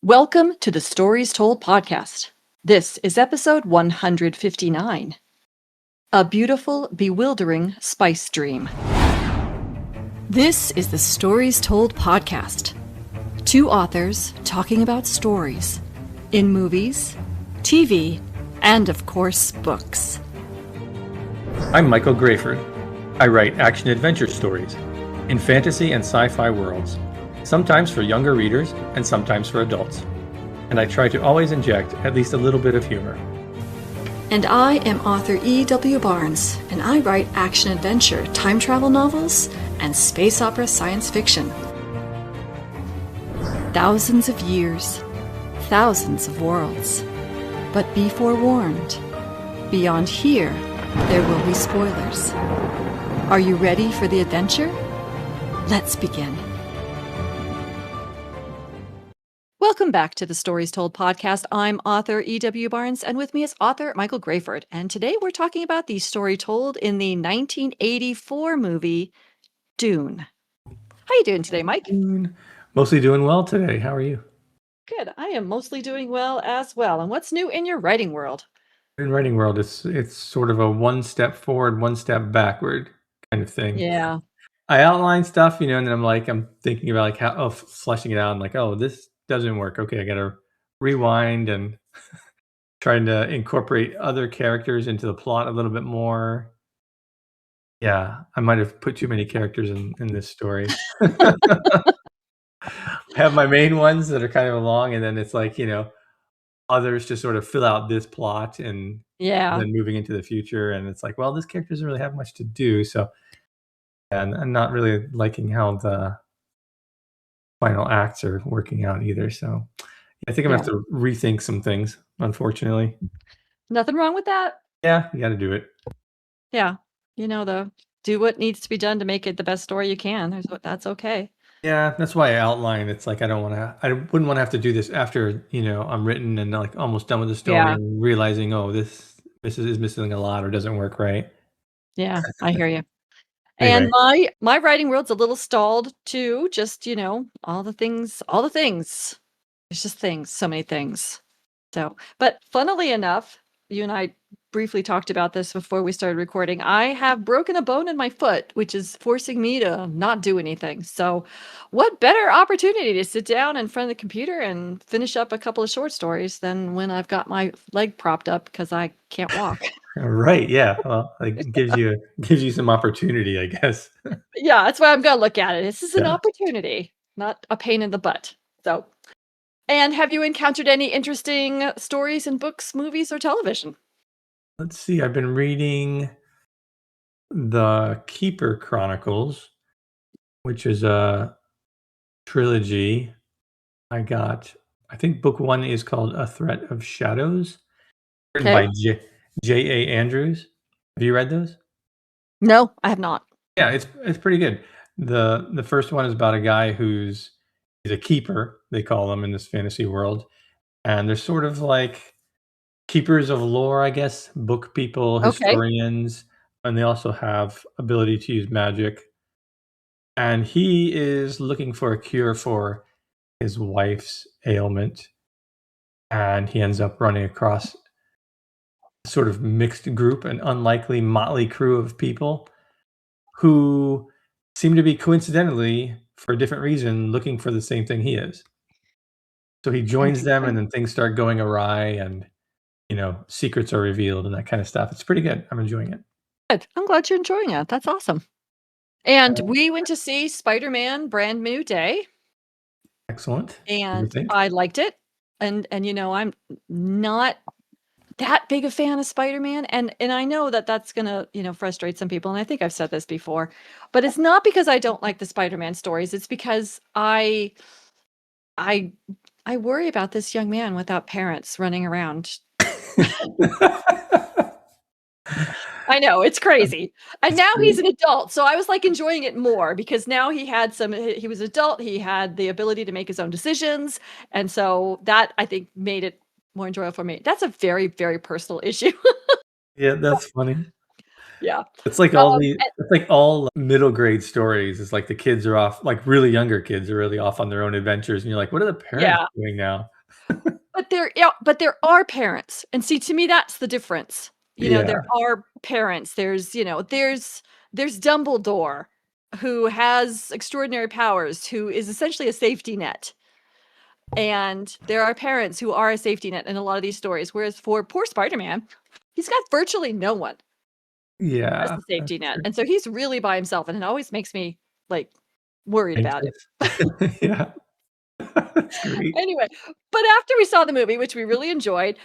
Welcome to the Stories Told podcast. This is episode 159, A Beautiful, Bewildering Spice Dream. This is the Stories Told podcast. Two authors talking about stories in movies, TV, and of course, books. I'm Michael Grayford. I write action-adventure stories in fantasy and sci-fi worlds, sometimes for younger readers and sometimes for adults. And I try to always inject at least a little bit of humor. And I am author E.W. Barnes, and I write action-adventure, time travel novels, and space opera science fiction. Thousands of years, thousands of worlds. But be forewarned, beyond here, there will be spoilers. Are you ready for the adventure? Let's begin. Welcome back to the Stories Told podcast. I'm author E.W. Barnes, and with me is author Michael Grayford. And today we're talking about the story told in the 1984 movie, Dune. How you doing today, Mike? Mostly doing well today. How are you? Good. I am mostly doing well as well. And what's new in your writing world? In writing world, it's sort of a one step forward, one step backward kind of thing. Yeah. I outline stuff, and then I'm thinking about how fleshing it out. And this doesn't work. Okay, I got to rewind and trying to incorporate other characters into the plot a little bit more. Yeah, I might have put too many characters in this story. I have my main ones that are kind of long, and then it's others to sort of fill out this plot and Yeah. then moving into the future. And it's like, well, this character doesn't really have much to do. So, and I'm not really liking how the final acts are working out either. So I think I'm gonna have to rethink some things, unfortunately. Nothing wrong with that. Yeah, you got to do it. Yeah. Do what needs to be done to make it the best story you can. That's okay. Yeah, that's why I outline. It's like I wouldn't want to have to do this after I'm written and like almost done with the story Yeah. and realizing, oh, this is missing a lot or doesn't work right. Yeah, I hear you. And Anyway, my writing world's a little stalled too, just, all the things. It's just things, so many things. So, but funnily enough, you and I briefly talked about this before we started recording. I have broken a bone in my foot, which is forcing me to not do anything. So, what better opportunity to sit down in front of the computer and finish up a couple of short stories than when I've got my leg propped up because I can't walk. right? Yeah. Well, it gives you some opportunity, I guess. Yeah, that's why I'm gonna look at it. This is an Yeah. opportunity, not a pain in the butt. So, and have you encountered any interesting stories in books, movies, or television? Let's see. I've been reading the Keeper Chronicles, which is a trilogy. I think book one is called A Threat of Shadows, written Okay. by J.A. Andrews. Have you read those? No, I have not. Yeah, it's pretty good. The first one is about a guy he's a keeper, they call them in this fantasy world, and they're sort of like keepers of lore, I guess, book people, Okay. historians, and they also have ability to use magic. And he is looking for a cure for his wife's ailment, and he ends up running across a sort of mixed group, an unlikely motley crew of people who seem to be coincidentally, for a different reason, looking for the same thing he is. So he joins them, and Interesting. then things start going awry, and secrets are revealed and that kind of stuff. It's pretty good. I'm enjoying it. Good. I'm glad you're enjoying it. That's awesome. And we went to see Spider-Man Brand New Day, Excellent. What do you and think? I liked it. And I'm not that big a fan of Spider-Man, and I know that that's gonna, frustrate some people, and I think I've said this before, but it's not because I don't like the Spider-Man stories, it's because I I worry about this young man without parents running around. I know, it's crazy, and It's now he's true. an adult, so I was, like, enjoying it more because now he was adult, he had the ability to make his own decisions, and so that, I think, made it more enjoyable for me. That's a very, very personal issue. Yeah, that's funny. Yeah. And It's like all middle grade stories. It's like the kids are off, like really younger kids are really off on their own adventures, and you're like, what are the parents yeah. doing now? but there are parents, and see, to me, that's the difference. There Yeah. are parents. There's Dumbledore, who has extraordinary powers, who is essentially a safety net, and there are parents who are a safety net in a lot of these stories, whereas for poor Spider-Man, he's got virtually no one as Yeah, the safety that's net, true. and so he's really by himself, and it always makes me, like, worried about him. Anxious. Yeah. That's great. Anyway, but after we saw the movie, which we really enjoyed,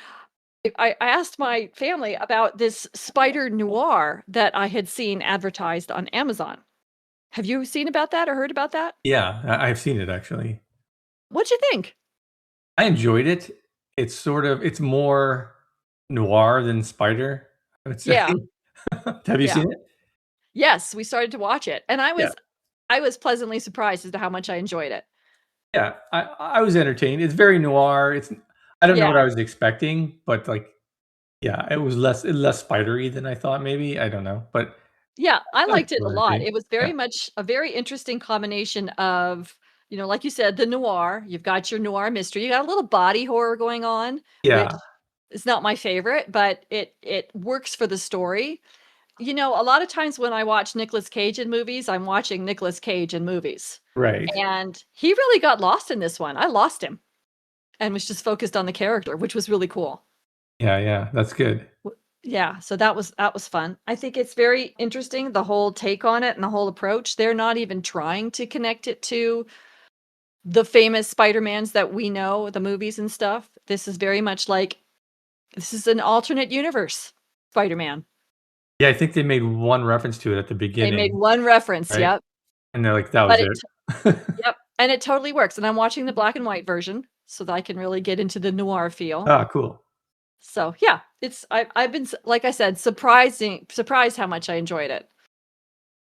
I asked my family about this spider noir that I had seen advertised on Amazon. Have you seen about that or heard about that? Yeah, I've seen it actually. What'd you think? I enjoyed it. It's more noir than spider, I would say. Yeah, Have you yeah. seen it? Yes, we started to watch it, and I Yeah. was I was pleasantly surprised as to how much I enjoyed it. Yeah, I was entertained. It's very noir. I don't know what Yeah, I was expecting, but, like, yeah, it was less spidery than I thought maybe, I don't know, but yeah, I I was liked it still a lot. entertained. It was Yeah. very much a very interesting combination of, like you said, the noir. You've got your noir mystery. You got a little body horror going on, which Yeah, is not my favorite, but it works for the story. A lot of times when I watch Nicolas Cage in movies, I'm watching Nicolas Cage in movies, right. and he really got lost in this one. I lost him and was just focused on the character, which was really cool. Yeah, yeah, that's good. Yeah, so that was fun. I think it's very interesting, the whole take on it and the whole approach. They're not even trying to connect it to the famous Spider-Mans that we know, the movies and stuff. This is very much like, this is an alternate universe Spider-Man. Yeah, I think they made one reference to it at the They made beginning, one reference, right? yep, And they're like, "That but was it." yep, and it totally works, and I'm watching the black and white version so that I can really get into the noir feel. Ah, cool. So, yeah, I've been like I said, surprised how much I enjoyed it.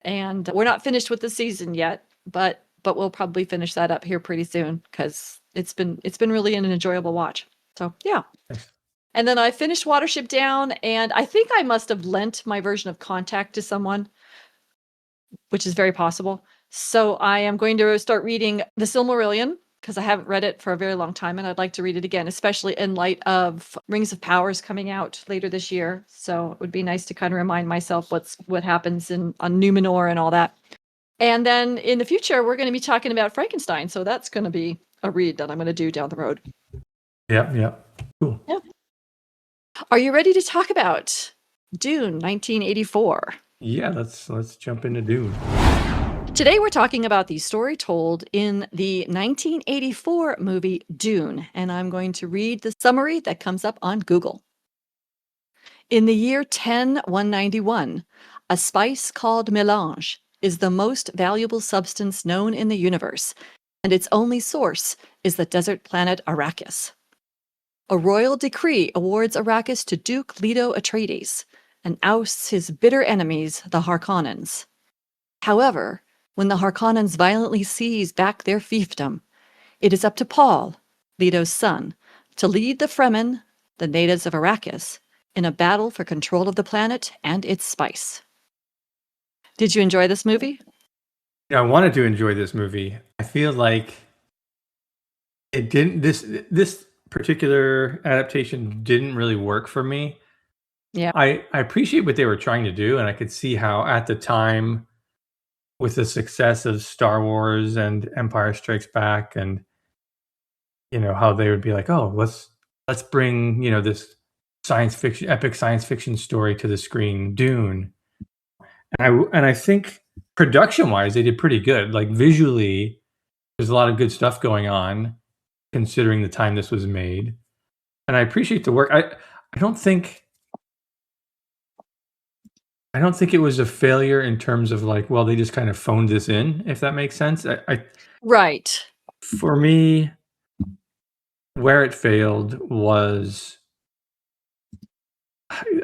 And we're not finished with the season yet, but we'll probably finish that up here pretty soon because it's been really an enjoyable watch. So, yeah. Nice. And then I finished Watership Down, and I think I must have lent my version of Contact to someone, which is very possible. So I am going to start reading The Silmarillion because I haven't read it for a very long time, and I'd like to read it again, especially in light of Rings of Powers coming out later this year. So it would be nice to kind of remind myself what happens on Numenor and all that. And then in the future, we're going to be talking about Frankenstein, so that's going to be a read that I'm going to do down the road. Yep, yep. Cool. Yeah. Are you ready to talk about Dune 1984? Yeah, let's jump into Dune. Today we're talking about the story told in the 1984 movie Dune, and I'm going to read the summary that comes up on Google. In the year 10191, a spice called melange is the most valuable substance known in the universe, and its only source is the desert planet Arrakis. A royal decree awards Arrakis to Duke Leto Atreides and ousts his bitter enemies, the Harkonnens. However, when the Harkonnens violently seize back their fiefdom, it is up to Paul, Leto's son, to lead the Fremen, the natives of Arrakis, in a battle for control of the planet and its spice. Did you enjoy this movie? Yeah, I wanted to enjoy this movie. I feel like it didn't this particular adaptation didn't really work for me. Yeah. I appreciate what they were trying to do, and I could see how at the time with the success of Star Wars and Empire Strikes Back and how they would be like, "Oh, let's bring, this epic science fiction story to the screen, Dune." And I think production-wise, they did pretty good. Like, visually, there's a lot of good stuff going on considering the time this was made, and I appreciate the work. I don't think I don't think it was a failure in terms of, like, well, they just kind of phoned this in, if that makes sense. Right. For me, where it failed was,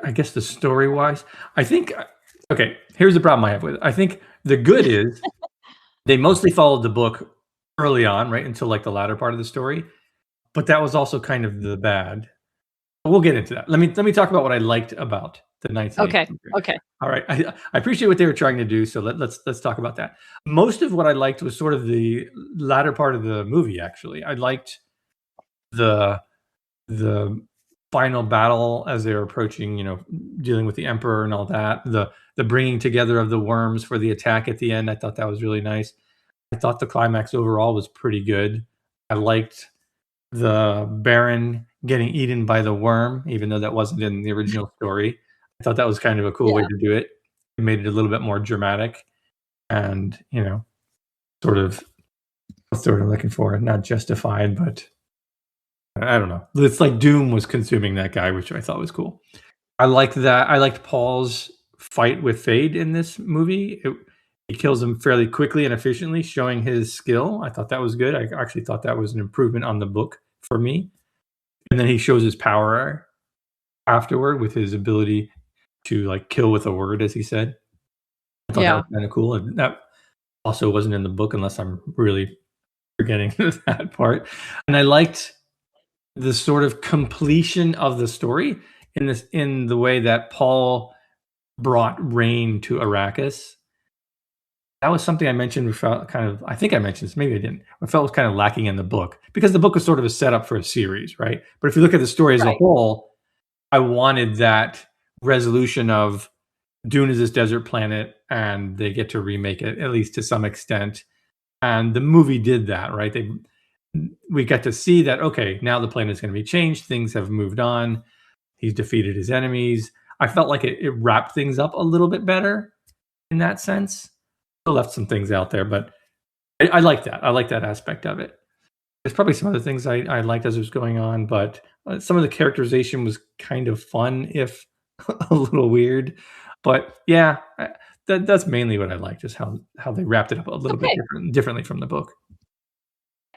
I guess, the story-wise. I think okay, here's the problem I have with it. I think the good is they mostly followed the book early on, right, until, like, the latter part of the story, but that was also kind of the bad. We'll get into that. Let me talk about what I liked about the Okay. 1980s. Okay. All right. I appreciate what they were trying to do, so let's talk about that. Most of what I liked was sort of the latter part of the movie, actually. I liked the the final battle as they were approaching, dealing with the emperor and all that. The bringing together of the worms for the attack at the end. I thought that was really nice. I thought the climax overall was pretty good. I liked the Baron getting eaten by the worm, even though that wasn't in the original story. I thought that was kind of a cool way Yeah. to do it. It made it a little bit more dramatic and, sort of what's the word I'm looking for? Not justified, but I don't know. It's like Doom was consuming that guy, which I thought was cool. I liked that. I liked Paul's fight with Fade in this movie. He kills him fairly quickly and efficiently, showing his skill. I thought that was good. I actually thought that was an improvement on the book for me. And then he shows his power afterward with his ability to like kill with a word, as he said. I thought that Yeah. was kind of cool. And that also wasn't in the book, unless I'm really forgetting that part. And I liked the sort of completion of the story in the way that Paul brought rain to Arrakis. That was something I mentioned. We felt kind of. I think I mentioned this. Maybe I didn't. I felt was kind of lacking in the book because the book was sort of a setup for a series, right? But if you look at the story as a Right. whole, I wanted that resolution of Dune is this desert planet, and they get to remake it at least to some extent. And the movie did that, right? We got to see that. Okay, now the planet is going to be changed. Things have moved on. He's defeated his enemies. I felt like it wrapped things up a little bit better in that sense. Still left some things out there, but I like that. I like that aspect of it. There's probably some other things I liked as it was going on, but some of the characterization was kind of fun, if a little weird. But yeah, that's mainly what I liked, is how they wrapped it up a little bit Okay. differently from the book.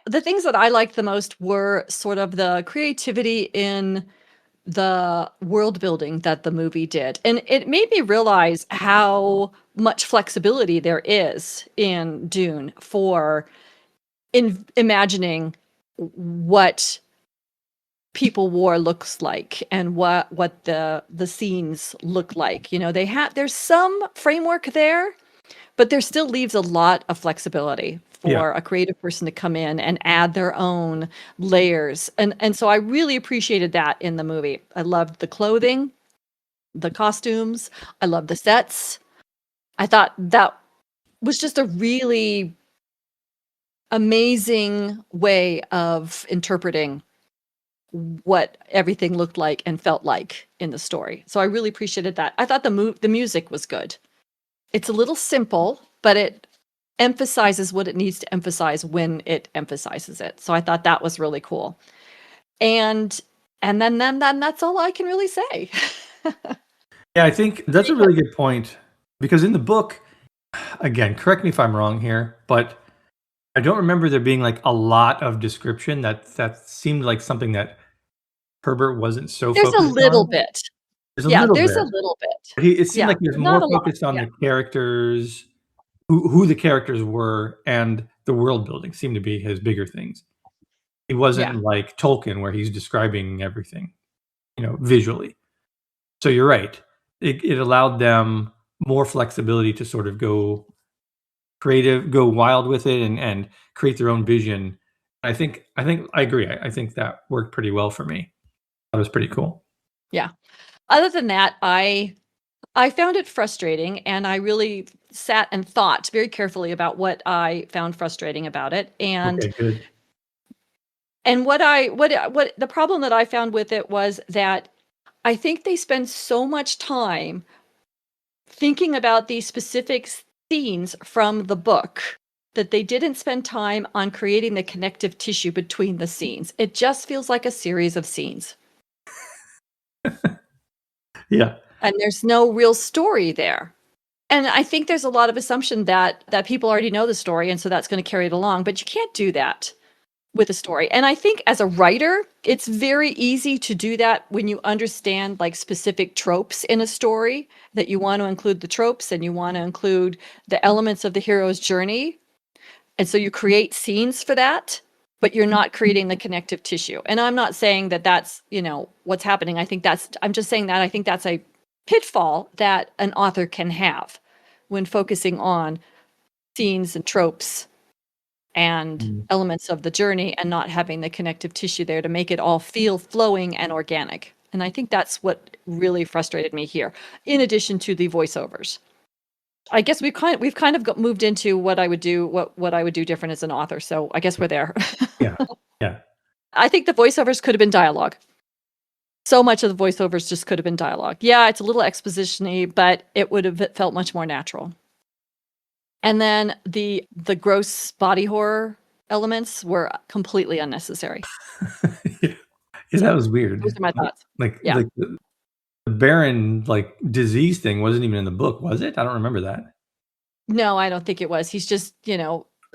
The things that I liked the most were sort of the creativity in the world building that the movie did. And it made me realize how much flexibility there is in Dune for imagining what people war looks like and what the scenes look like. There's some framework there, but there still leaves a lot of flexibility Yeah, for a creative person to come in and add their own layers. And so I really appreciated that in the movie. I loved the clothing, the costumes, I loved the sets. I thought that was just a really amazing way of interpreting what everything looked like and felt like in the story. So I really appreciated that. I thought the music was good. It's a little simple, but it emphasizes what it needs to emphasize when it emphasizes it. So I thought that was really cool. And then that's all I can really say. yeah. I think that's a really good point, because in the book, again, correct me if I'm wrong here, but I don't remember there being like a lot of description. That seemed like something that Herbert wasn't so There's a focused little on. bit. There's a Yeah, little there's a bit. little bit. It seemed Yeah, like he was but not more a lot. focused on Yeah. the characters, who the characters were, and the world building seemed to be his bigger things. He Yeah. wasn't like Tolkien, where he's describing everything, visually. So you're right. It allowed them more flexibility to sort of go creative, go wild with it, and create their own vision. I think I agree. I think that worked pretty well for me. That was pretty cool. Yeah. Other than that, I found it frustrating, and I really sat and thought very carefully about what I found frustrating about it. And Okay, good. what the problem that I found with it was that I think they spend so much time thinking about these specific scenes from the book that they didn't spend time on creating the connective tissue between the scenes. It just feels like a series of scenes, Yeah. and there's no real story there. And I think there's a lot of assumption that people already know the story, and so that's gonna carry it along, but you can't do that with a story. And I think as a writer, it's very easy to do that when you understand like specific tropes in a story, that you want to include the tropes and you want to include the elements of the hero's journey. And so you create scenes for that, but you're not creating the connective tissue. And I'm not saying that that's, what's happening. I'm just saying that I think that's a pitfall that an author can have when focusing on scenes and tropes and Mm. elements of the journey and not having the connective tissue there to make it all feel flowing and organic. And I think that's what really frustrated me here, in addition to the voiceovers. I guess we've moved into what I would do what I would do different as an author. So I guess we're there. Yeah. Yeah. I think the voiceovers could have been dialogue. So much of the voiceovers just could have been dialogue. Yeah, it's a little exposition-y, but it would have felt much more natural. And then the gross body horror elements were completely unnecessary. Yeah. Yeah, that So, was weird. those are my thoughts. Yeah. Like the Baron like disease thing wasn't even in the book, was it? I don't remember that. No, I don't think it was. He's just,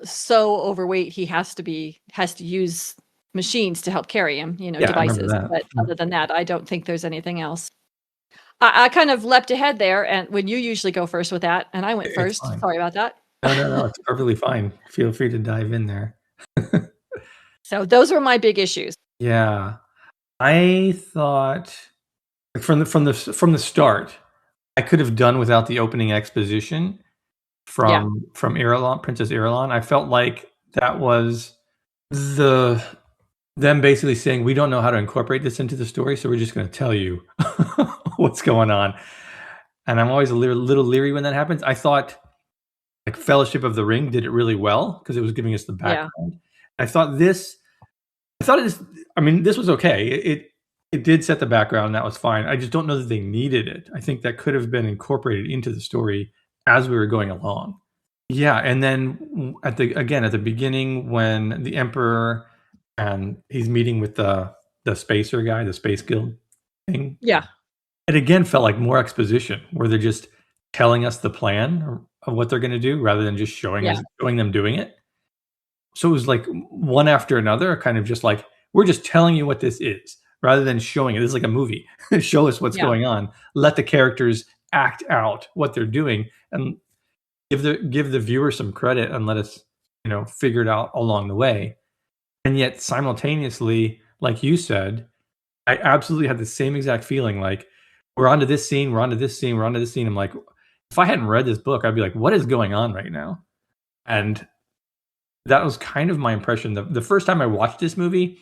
so overweight he has to use machines to help carry him, Yeah, I remember devices. that. But Mm. other than that, I don't think there's anything else. I kind of leapt ahead there, and when you usually go first with that, and I went It's first. fine. Sorry about that. No, no, no, it's perfectly fine. Feel free to dive in there. So those were my big issues. Yeah. I thought like, from the start, I could have done without the opening exposition Yeah, from Irulan, Princess Irulan. I felt like that was the them basically saying, "We don't know how to incorporate this into the story, so we're just gonna tell you what's going on." And I'm always a little leery when that happens. I thought, like, Fellowship of the Ring did it really well because it was giving us the yeah, background. I thought this I thought this I mean, this was okay. It did set the background, that was fine. I just don't know that they needed it. I think that could have been incorporated into the story as we were going along. Yeah, and then at the beginning when the Emperor and he's meeting with the spacer guy, the Space Guild thing, yeah, it again felt like more exposition where they're just telling us the plan of what they're gonna do rather than just yeah, showing them doing it. So it was like one after another, kind of just like, we're just telling you what this is rather than showing it. This is like a movie. Show us what's yeah, going on. Let the characters act out what they're doing and give the viewer some credit and let us, figure it out along the way. And yet simultaneously, like you said, I absolutely had the same exact feeling like we're onto this scene, we're onto this scene, we're onto this scene. I'm like, if I hadn't read this book, I'd be like, what is going on right now? And that was kind of my impression. The first time I watched this movie,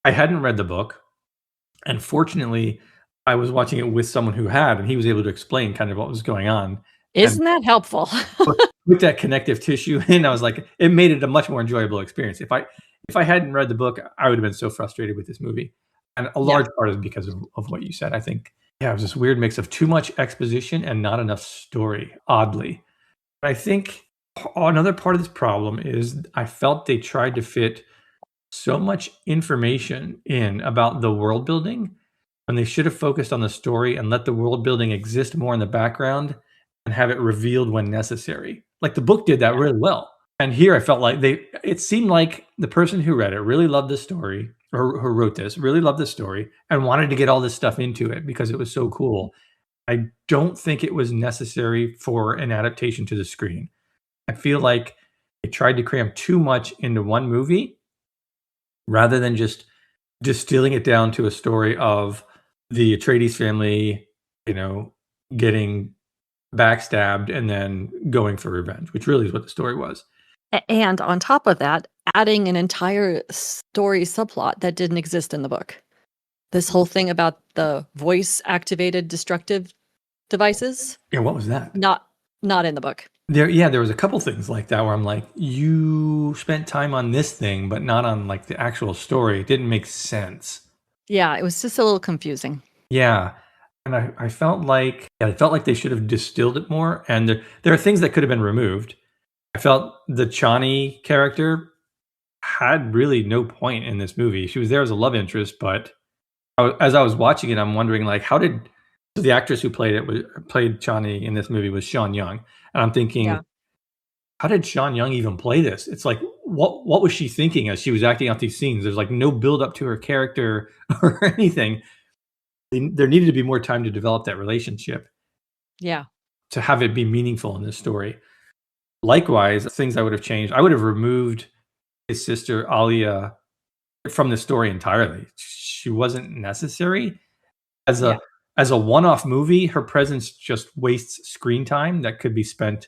I hadn't read the book, and fortunately, I was watching it with someone who had, and he was able to explain kind of what was going on, and isn't that helpful? with that connective tissue in, I was like, it made it a much more enjoyable experience. If I hadn't read the book, I would have been so frustrated with this movie, and a Yeah, large part is because of what you said. I think, yeah, it was this weird mix of too much exposition and not enough story, oddly. I think another part of this problem is I felt they tried to fit so much information in about the world building when they should have focused on the story and let the world building exist more in the background and have it revealed when necessary. Like the book did that yeah, really well. And here I felt like it seemed like the person who read it really loved the story or who wrote this really loved the story and wanted to get all this stuff into it because it was so cool. I don't think it was necessary for an adaptation to the screen. I feel like they tried to cram too much into one movie rather than just distilling it down to a story of the Atreides family, you know, getting backstabbed and then going for revenge, which really is what the story was. and on top of that, adding an entire story subplot that didn't exist in the book. This whole thing about the voice-activated destructive devices, Yeah, what was that? not not in the book. There was a couple things like that where I'm like, you spent time on this thing, but not on like the actual story. It didn't make sense. Yeah, it was just a little confusing. Yeah. And I felt like they should have distilled it more. And there are things that could have been removed. I felt the Chani character had really no point in this movie. She was there as a love interest, but as I was watching it, I'm wondering like, how did so the actress who played Chani in this movie was Sean Young, and I'm thinking, Yeah, how did Sean Young even play this? It's like, what was she thinking as she was acting out these scenes? There's like no build up to her character or anything. There needed to be more time to develop that relationship yeah, to have it be meaningful in this story. Likewise, things I would have changed. I would have removed his sister Alia from the story entirely. She wasn't necessary as yeah. a one-off movie. Her presence just wastes screen time that could be spent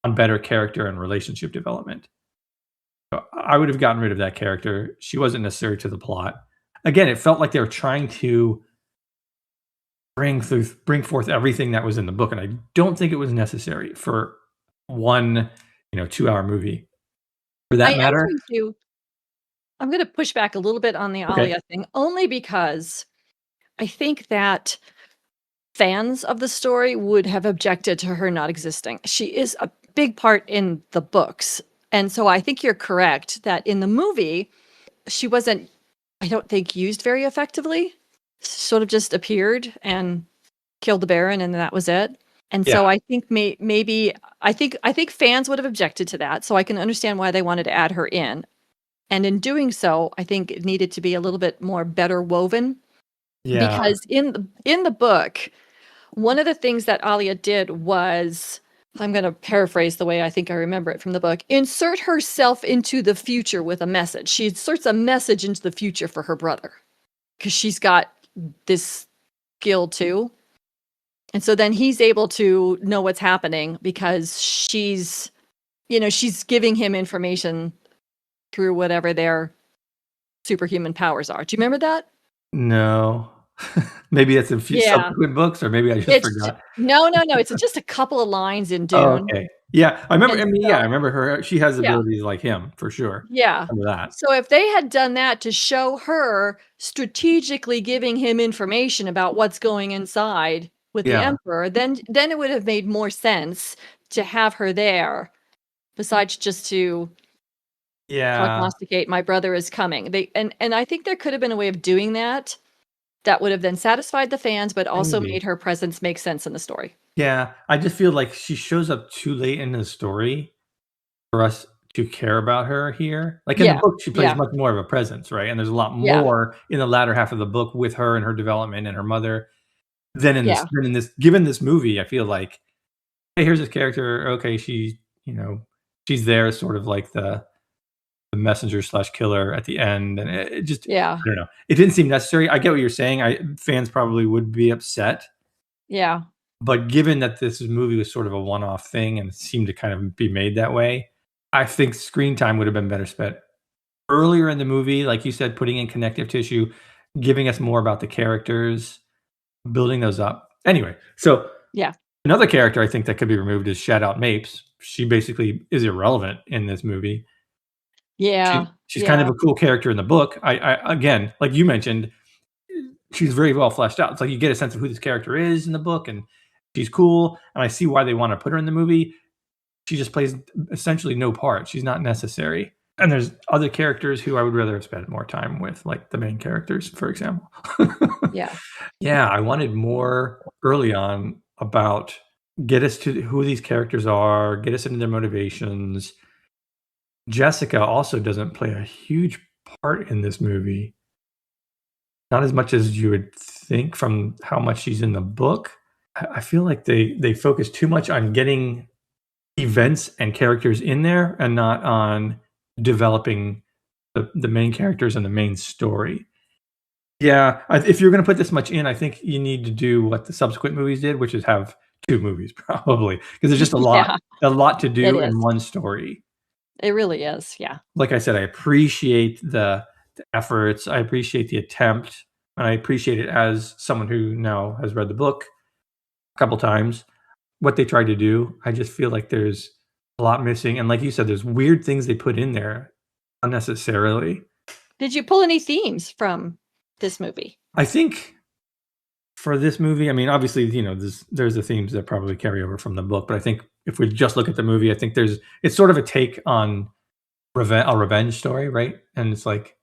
on better character and relationship development. I would have gotten rid of that character. She wasn't necessary to the plot. Again, it felt like they were trying to bring forth everything that was in the book, and I don't think it was necessary for one, 2-hour movie. For that I'm matter. going to I'm gonna push back a little bit on the Okay. Alia thing, only because I think that fans of the story would have objected to her not existing. She is a big part in the books, and so I think you're correct that in the movie, she wasn't, I don't think, used very effectively. Sort of just appeared and killed the Baron, and that was it. And Yeah. so I think maybe I think fans would have objected to that, so I can understand why they wanted to add her in. And in doing so, I think it needed to be a little bit more better woven Yeah. because in the book, one of the things that Alia did was, I'm going to paraphrase the way I think I remember it from the book, insert herself into the future with a message. She inserts a message into the future for her brother because she's got this skill too. And so then he's able to know what's happening because she's giving him information through whatever their superhuman powers are. Do you remember that? No. Maybe it's a few Yeah. subsequent books, or maybe I just It's j forgot. no, no, no, it's just a couple of lines in Oh, Dune. okay. Yeah, I remember And I so remember her. She has yeah, abilities like him for sure. yeah. I remember that. So if they had done that to show her strategically giving him information about what's going inside with the Yeah. Emperor, then it would have made more sense to have her there, besides just to Yeah, prognosticate, "My brother is coming." And I think there could have been a way of doing that, that would have then satisfied the fans, but also maybe. made her presence make sense in the story. Yeah, I just feel like she shows up too late in the story for us to care about her here. Like, in the Yeah, book, she plays yeah, much more of a presence, right? And there's a lot yeah, more in the latter half of the book with her and her development and her mother yeah, than in this given this movie, I feel like, "Hey, here's this character. Okay, you know, she's there sort of like the messenger slash killer at the end," and it just yeah, I don't know. It didn't seem necessary. I get what you're saying. I fans probably would be upset, yeah. but given that this movie was sort of a one-off thing and seemed to kind of be made that way, I think screen time would have been better spent earlier in the movie, like you said, putting in connective tissue, giving us more about the characters, building those up. Anyway, so Yeah. another character I think that could be removed is Shout Out Mapes. She basically is irrelevant in this movie. Yeah. She's kind of Yeah. a cool character in the book. Again, like you mentioned, she's very well fleshed out. It's like you get a sense of who this character is in the book, and she's cool, and I see why they want to put her in the movie. She just plays essentially no part. She's not necessary. And there's other characters who I would rather have spent more time with, like the main characters, for example. Yeah. Yeah, I wanted more early on about get us to who these characters are, get us into their motivations. Jessica also doesn't play a huge part in this movie. Not as much as you would think from how much she's in the book. I feel like they focus too much on getting events and characters in there and not on developing the main characters and the main story. Yeah, if you're gonna put this much in, I think you need to do what the subsequent movies did, which is have 2 movies probably, because there's just Yeah. a lot to It do is. in one story. It really is. Yeah. Like I said, I appreciate the efforts, I appreciate the attempt, and I appreciate it as someone who now has read the book a couple times. What they tried to do, I just feel like there's a lot missing, and like you said, there's weird things they put in there unnecessarily. Did you pull any themes from this movie? I think for this movie, I mean, obviously, there's the themes that probably carry over from the book, but I think if we just look at the movie, I think it's sort of a take on a revenge story, right? And it's like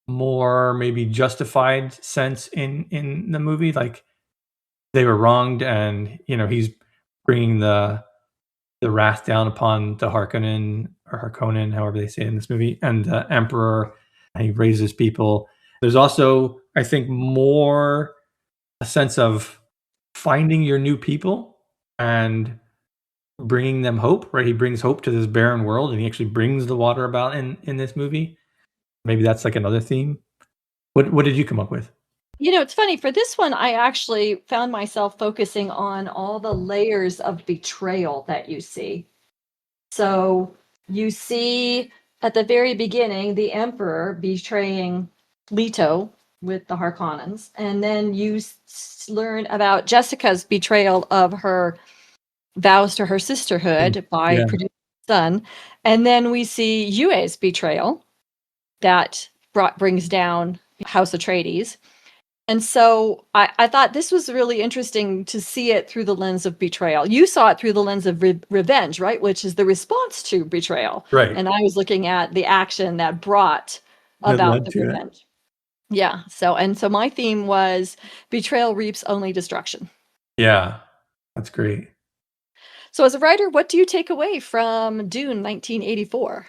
more maybe justified sense in the movie, like they were wronged, and he's bringing the wrath down upon the Harkonnen or Harkonnen, however they say it in this movie, and the Emperor. And he raises people. There's also, I think, more a sense of finding your new people and bringing them hope. Right? He brings hope to this barren world, and he actually brings the water about in this movie. Maybe that's like another theme. What did you come up with? It's funny. For this one, I actually found myself focusing on all the layers of betrayal that you see. So you see at the very beginning, the Emperor betraying Leto with the Harkonnens, and then you learn about Jessica's betrayal of her vows to her sisterhood by Yeah. producing a son, and then we see Yue's betrayal that brings down House Atreides. And so I thought this was really interesting to see it through the lens of betrayal. You saw it through the lens of revenge, right? Which is the response to betrayal. Right. And I was looking at the action that brought That about led the to it. revenge. Yeah. So my theme was betrayal reaps only destruction. Yeah. That's great. So as a writer, what do you take away from Dune 1984?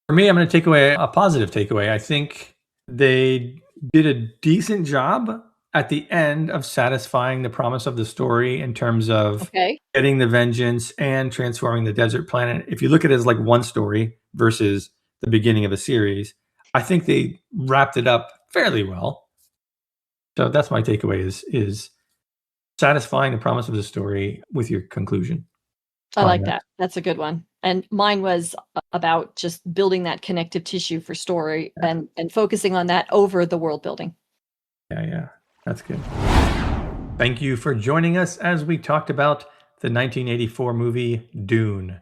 For me, I'm going to take away a positive takeaway. I think they did a decent job at the end of satisfying the promise of the story in terms of Okay. getting the vengeance and transforming the desert planet. If you look at it as like one story versus the beginning of a series, I think they wrapped it up fairly well. So that's my takeaway is satisfying the promise of the story with your conclusion. I like Climax. that. That's a good one. And mine was about just building that connective tissue for story and focusing on that over the world building. Yeah. That's good. Thank you for joining us as we talked about the 1984 movie Dune.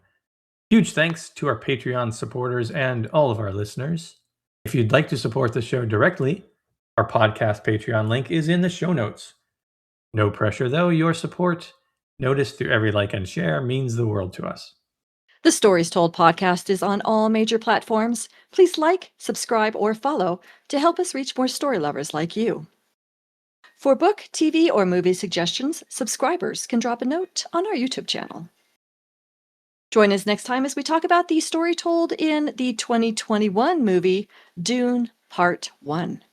Huge thanks to our Patreon supporters and all of our listeners. If you'd like to support the show directly, our podcast Patreon link is in the show notes. No pressure though, your support, noticed through every like and share, means the world to us. The Stories Told podcast is on all major platforms. Please like, subscribe, or follow to help us reach more story lovers like you. For book, TV, or movie suggestions, subscribers can drop a note on our YouTube channel. Join us next time as we talk about the story told in the 2021 movie Dune Part 1.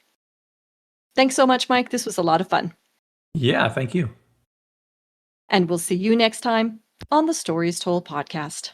Thanks so much, Mike. This was a lot of fun. Yeah, thank you. And we'll see you next time on the Stories Told podcast.